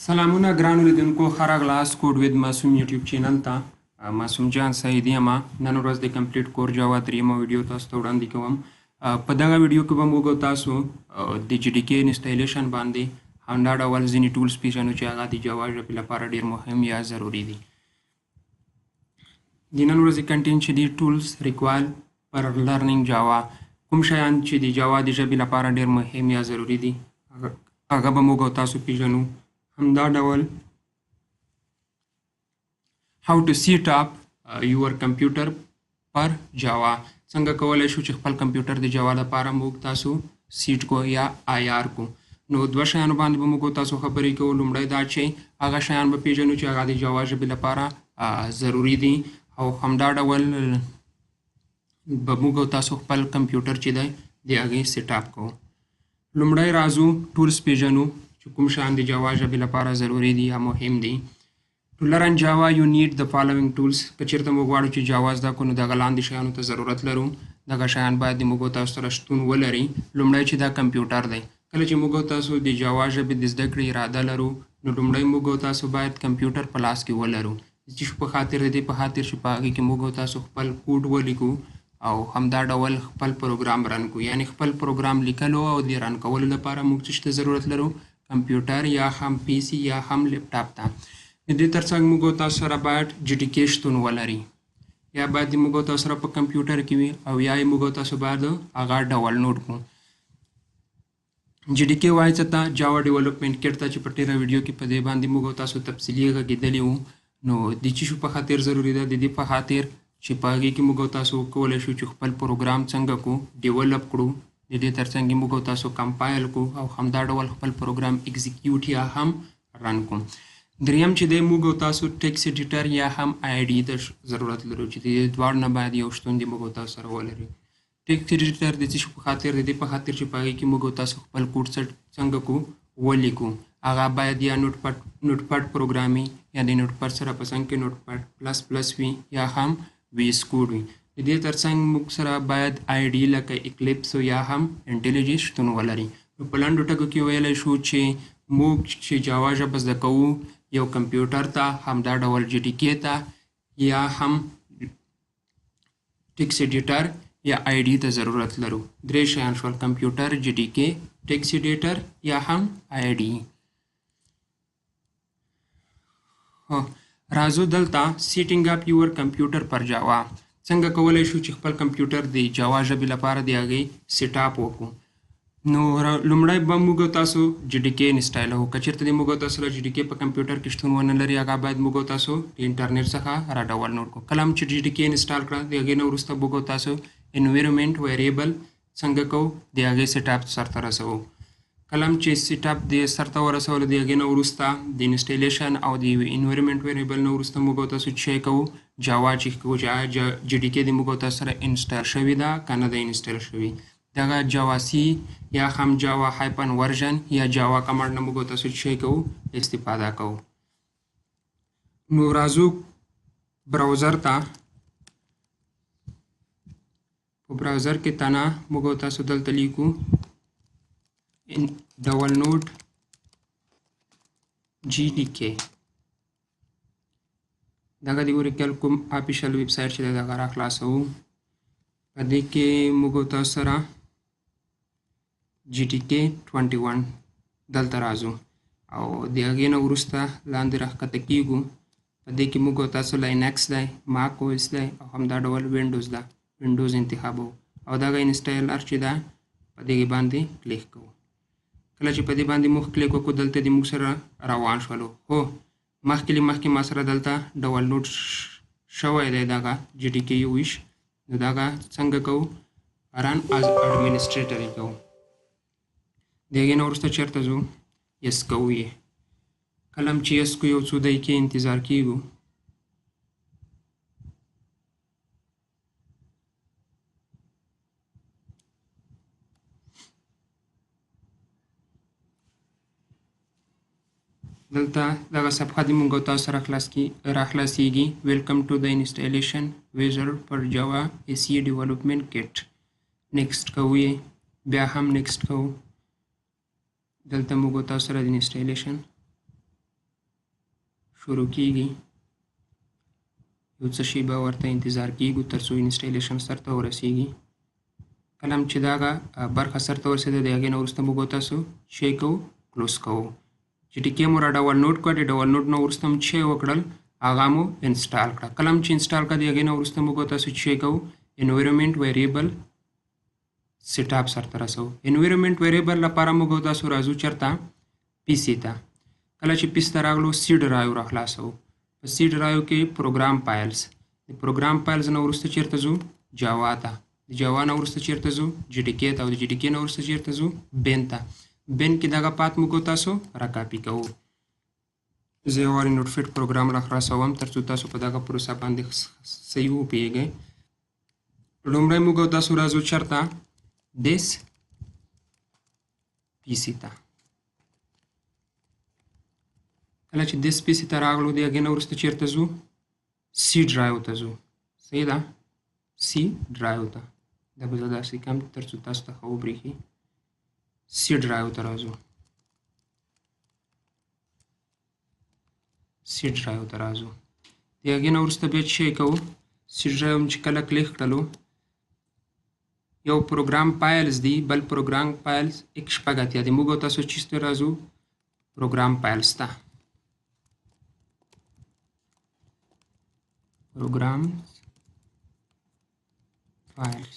سلامونه ګرانو لیدونکو ښه راغلاست کوډ وید معصوم یوټیوب چینل ته. معصوم جان سعیدي یم. نن ورځ د کمپلیټ کور جاوا دریمه ویډیو تاسو ته وړاندې کوم. په دغه ویډیو کې به موږ تاسو د جی ډي کې انسټالیشن باندې همدا ډول ځینې ټولز پیژنو چې هغه د جاوا ژبې لپاره ډېر مهم یا ضروري دي. د نن ورځې کنټینټ چې دي ټولز ریکوایر پر لرنینګ جاوا، کوم شیان چې د جاوا د ژبې لپاره ډېر مهم یا ضروري دي هغه به موږ تاسو پیژنو. همدا ډول how to set up your computer پر جاوا، څنګه کولای شو چې خپل کمپیوټر د جاوا لپاره موږ تاسو سیټ کو یا آی آر کو. نو دوه شیانو باندې به موږ تاسو خبرې کوو. لومړی دا چې هغه شیان به پیژنو چې هغه د جاوا ژبې لپاره ضروري دي، او همدا ډول به موږ تاسو خپل کمپیوټر چې دی د هغې سیټ اپ کوو. لومړی راځو ټولز پیژنو چې کوم شیان د جاوا ژبې لپاره ضروري دي یا مهم دي. To learn Java you need the following tools. که چیرته موږ غواړو چې جاوا زده کړو نو دغه لاندې شیانو ته ضرورت لرو. دغه شیان باید د موږ تاسو سره شتون ولري. لومړی چې دا کمپیوټر دی. کله چې موږ تاسو د جاوا ژبې د زده کړې اراده لرو نو لومړی موږ تاسو باید کمپیوټر په لاس کې ولرو، چې په خاطر د دې په خاطر چې په هغې کې موږ تاسو خپل کوډ ولیکو او همدا ډول خپل پروګرام رن کو. یعنی خپل پروګرام لیکلو او د رن کولو لپاره موږ څه ته ضرورت لرو؟ کمپیوټر یا هم پی سی یا هم لیپټاپ ته. د دې ترڅنګ موږ تاسو سره باید جی ډي کې شتون ولري، یا باید موږ تاسو سره په کمپیوټر کې وي، او یا موږ تاسو باید هغه ډاونلوډ کړو. جی ډي کې وایي څه ته؟ جاوا ډیولپمنټ کټ ته، چې په تېره ویډیو کې په دې باندې موږ تاسو تفصیلي غږېدلي وو. نو د څه شو په خاطر ضروري ده؟ د دې په خاطر چې په هغې کې موږ تاسو کولی شو چې خپل پروګرام څنګه کو ډیولپ کړو. د دې ترڅنګ موږ تاسو کمپایل کو او همدا ډول خپل پروګرام ایگزیکیوټ یا هم رن کو. دریم چې دی موږ تاسو ټیکس ایډیټر یا هم آی ډي د ضرورت لرو، چې د دواړو نه باید یو شتون دی موږ تاسو سره ولري. ټیکس ایډیټر د څه په خاطر؟ د دې په خاطر چې په هغې کې موږ تاسو خپل کوډ څنګه کو ولیکو. هغه باید یا نوټ پډ پروګرامي یا د نوټ پډ سره په څنګ کې نوټ پډ پلس پلس وي یا هم ویس کوډ وي. د دې ترڅنګ موږ سره باید آی ډي لکه اکلیپس یا هم انټیلیجي شتون ولري. نو په لنډو ټکو کې ویلی شو چې موږ چې جاوا ژبه زده کوو یو کمپیوټر ته، همدا ډول جی ډي کې ته، یا هم ټیکس ایډیټر یا آی ډي ته ضرورت لرو. درې شیان شول: کمپیوټر، جی ډي کې، ټیکس ایډیټر یا هم آی ډي. راځو دلته سیټینګ اپ یور کمپیوټر پر جاوا. څنګه کولی شو چې خپل کمپیوټر د جاوا ژبې لپاره د هغې سیټ اپ وکړو. نو لومړی به موږ تاسو جی ډي کې انسټالوو. که چېرته د موږ تاسو سره جی ډي کې په کمپیوټر کې شتون ونه لري، هغه باید موږ تاسو د انټرنیټ څخه را ډاونلوډ کړو. کله هم چې جی ډي کې انسټال کړه د هغې نه وروسته موږ تاسو انوایرمنټ ویریبل څنګه کوو د هغې سیټ اپ سرته رسوو. کله هم چې سیټ اپ د سرته ورسولو د هغې نه وروسته د انسټالیشن او د انوایرمنټ ویریبل نه وروسته موږ تاسو چی کوو؟ جاوا چیک کوو چې جی ډي کې د موږ تاسو سره انسټال شوې ده که نه ده انسټال شوې. دغه جاوا سی یا هم جاوا هایپن ورژن یا جاوا کمانډ نه موږ تاسو چی کوو؟ استفاده کوو. نو راځو براوزر ته. په براوزر کې تنه موږ تاسو دلته لیکو ډاونلوډ جی ډي کې. دغه د اوریکل کوم آفیشل ویب سایټ چې دی دغه را خلاصوو. په دې کې موږ تاسو سره جی ډي کې 21 دلته راځو او د هغې نه وروسته لاندې راښکته کیږو. په دې کې موږ تاسو لینکس دی، ماک اوس دی او همدا ډول وینډوز ده. وینډوز انتخابو او دغه انسټالر چې ده په دې باندې کلیک کوو. کله چې په دې باندې موږ کلیک وکړو دلته د موږ سره روان شولو. هو مخکې ما سره دلته ډاونلوډ شوی دی دغه جی ډي کې 21. نو دغه څنګه کوو؟ رن از اډمنسټریټر یې کوو. د هغې نه وروسته چېرته ځو؟ یس کوو یې. کله هم چې یس کو یو څو دقیقې انتظار کیږو. دلته دغه صفحه د موږ تاسو سره راخلاصیږي. ویلکم ټو د انسټالیشن ویزر پر جاوا ای سی ډیولپمنټ کټ. نیکسټ کوو یې، بیا هم نیکسټ کوو. دلته موږ تاسو سره د انسټالیشن شروع کیږي یو څه شیبه ورته انتظار کیږو تر څو انسټالیشن سرته ورسیږي کله چې دغه برخه سرته ورسېده د هغې نه وروسته موږ تاسو شی کوو کلوز کوو JDK مو را ډاونلوډ کړه د ډاونلوډ نه وروسته مو چې وکړل هغه مو انسټال کړه کله چې انسټال کړه د هغې نه وروسته موږ تاسو چې کوو انوایرمنټ ویریبل سیټ اپ سرته رسوو انوایرمنټ ویریبل لپاره موږ تاسو راځو چېرته پی سي ته کله چې پیس ته راغلو سی ډرایو را خلاصوو په سی ډرایو کې پروګرام فایلز د پروګرام فایلز نه وروسته چېرته ځو جاوا ته د جاوا نه وروسته چېرته ځو JDK ته او د JDK نه وروسته چېرته ځو بین ته بین کې دغه پات موږ تاسو را کاپي کوو زه یو وارې نوټفیټ پروګرام را خلاصوم تر څو تاسو په دغه پروسه باندې صحیح وپوهېږئ لومړی موږ تاسو راځو چېرته دس پی سي ته کله چې دس پی سي ته راغلو د هغې نه وروسته چېرته ځو سی ډرایو ته ځو صحیح ده سی ډرایو ته دا به زه داسې کوم تر څو تاسو ته ښه وبرېښي سی ډرایو ته راځو سی ډرایو ته راځو د هغې نه وروسته بیا څه کوو سی ډرایو چې کله کلیک کړلو یو پروګرام فایلز دی بل پروګرام فایلز 1 دی موږ تاسو چېرته راځو پروګرام فایلز ته پروګرام فایلز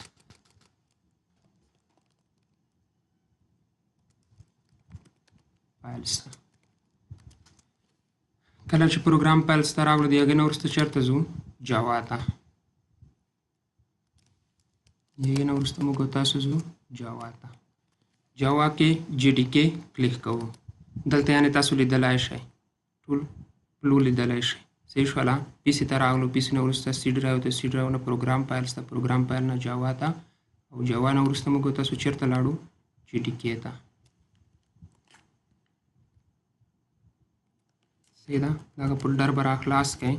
کله چې پروګرام فایلز ته راغلو د هغې نه وروسته چېرته ځو جاوا ته د هغې نه وروسته موږ تاسو ځو جاوا ته جاوا کې JDK کلیک کوو دلته یعنې تاسو لیدلی شئ ټول پلو لیدلی شئ صحیح شوله پی سي ته راغلو پی سي نه وروسته سی ډرایو ته سی ډرایو نه پروګرام فایلز ته پروګرام فایل نه جاوا ته او جاوا نه وروسته موږ تاسو چېرته لاړو JDK ته صحیح ده دغه فولډر به راخلاص کړئ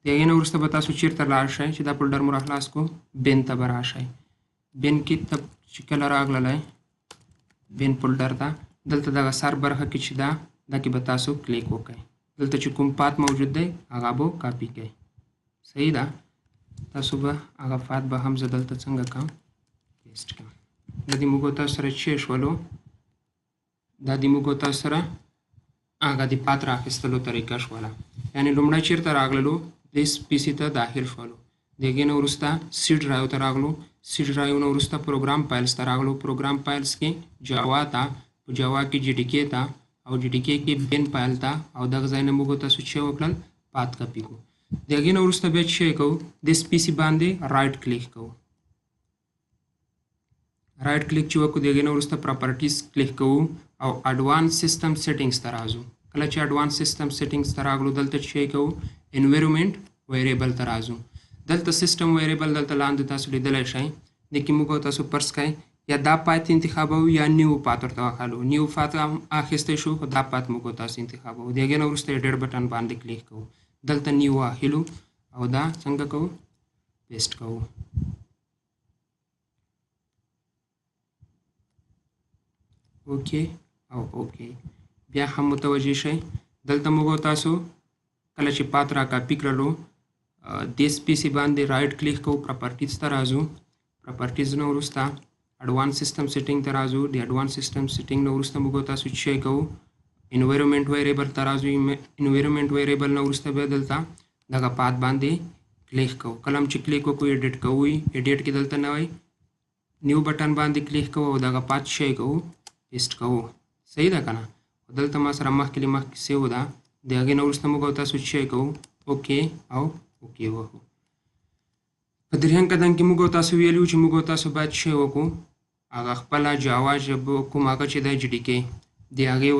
د هغې نه وروسته به تاسو چېرته لاړ شئ چې دا فولډر مو راخلاص کړو بین ته به راشئ بین کې ته چې کله راغللی بین فولډر ته دلته دغه سر برخه کې چې ده دا کې به تاسو کلیک وکړئ دلته چې کوم پات موجود دی هغه به کاپي کړئ صحیح ده تاسو به هغه پات به هم زه دلته څنګه کړم پیسټ کړم د دې موږ تاسو سره چې شولو دا د موږ تاسو سره هغه د پات راخیستلو طریقه شوله یعنې لومړی چېرته راغللو دس پی سي ته داخل شولو د هغې نه وروسته سی ډرایو ته راغلو سی ډرایو نه وروسته پروګرام فایلز ته راغلو پروګرام فایلز کې جاوا ته په جاوا کې JDK ته او JDK کې بین فایل ته او دغه ځای نه موږ تاسو چې وکړل پات کاپي کړو د هغې نه وروسته بیا چې کوو دس پی سي باندې رایټ کلیک کوو رایټ کلیک چې وکړو د هغې نه وروسته پراپرټیز کلیک کوو او اډوانس سیسټم سیټینګز ته راځو کله چې اډوانس سیسټم سیټینګز ته راغلو دلته چې کوو انوایرمنټ ویریبل ته راځو دلته سیسټم ویریبل دلته لاندې تاسو لیدلی شئ د کې موږ تاسو فرض کړئ یا دا پات انتخابوو یا نیو پات ورته وښالو نیو پات هم اخیستی شو خو دا پات موږ تاسو انتخابوو د هغې نه وروسته ایډیټ بټن باندې کلیک کوو دلته نیو اخلو او دا څنګه کوو پیسټ کوو اوکې او اوکې بیا هم متوجه شئ دلته موږ تاسو کله چې پات را کاپي کړلو دس پی سي باندې رایټ کلیک کوو پراپرټیز ته راځو پراپرټیز نه وروسته اډوانس سیسټم سیټینګ ته راځو د اډوانس سیسټم سیټینګ نه وروسته موږ تاسو چې کوو انوایرمنټ ویریبل ته راځو انوایرمنټ ویریبل نه وروسته بیا دلته دغه پات باندې کلیک کوو کله چې کلیک وکړو ایډیټ کوو ایډیټ کې دلته نه وای نیو بټن باندې کلیک کوو او دغه پات چې کوو پیسټ کوو صحیح ده که نه دلته ما سره مخکې سیو ده د هغې نه وروسته موږ تاسو چې کوو اوکې او اوکې وکړو په درېیم قدم کې موږ تاسو ویلي وو چې موږ تاسو باید څه وکړو هغه خپله جاوا ژبه کوم هغه چې دی JDK د هغې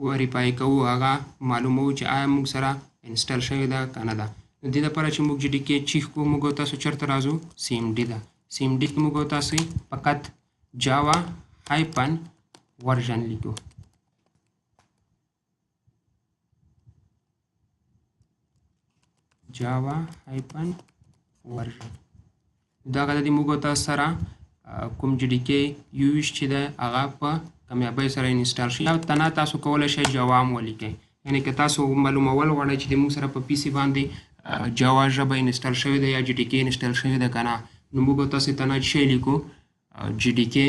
وریفای کوو هغه معلوموو چې آیا موږ سره انسټال شوې ده که نه ده د دې لپاره چې موږ JDK چیک کوو موږ تاسو چېرته راځو CMD ده CMD کې موږ تاسو فقط جاوا هایپن ورژن لیکو جاوا هایپن ورژن دغه د موږ تاسو سره کوم JDK یو چې ده هغه په کامیابۍ سره انسټال شي یا تنها تاسو کولی شئ جاوا هم ولیکئ یعنې که تاسو معلومول غواړئ چې د موږ سره په پي سي باندې جاوا ژبه انسټال شوې ده یا جي ډي کې انسټال شوې ده که نه، نو موږ تاسو ته نه شی لیکو جي ډي کې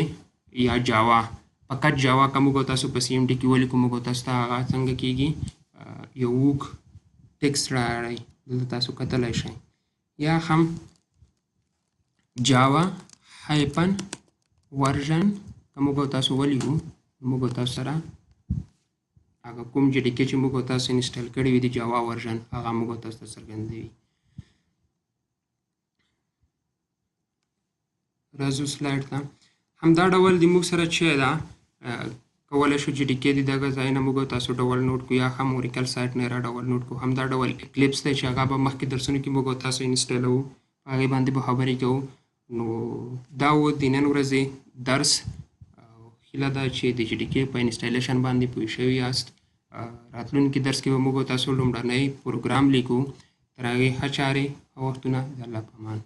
یا جاوا. فقط جاوا که موږ تاسو په سی ام ډي کې ولیکو، موږ تاسو ته هغه څنګه کېږي یو اوږد ټکسټ راوړئ، دلته تاسو کتلی شئ. یا هم جاوا هایپن ورژن که موږ تاسو ولیکو، موږ تاسو سره هغه کوم جي ډي کې چې موږ تاسو انسټال کړی وي د جاوا ورژن هغه موږ تاسو ته څرګندوي. راځو سلایډ ته. همدا ډول د موږ سره چې ده کولی شو جي ډي کې د دغه ځای نه موږ تاسو ډول نوټ کړو یا هم اوریکل سایټ نه را ډول نوټ کړو. همدا ډول اکلیپس دی چې هغه به مخکې درسونو کې موږ تاسو انسټالوو، په هغې باندې به خبرې کوو. نو دا و د نن ورځې درس. هیله ده چې د جي ډي کې په انسټالیشن باندې پوه شوي یاست. راتلونکي درس کې به موږ تاسو لومړنی پروګرام لیکو. تر هغې ښه چارې او وختونه د الله په امان.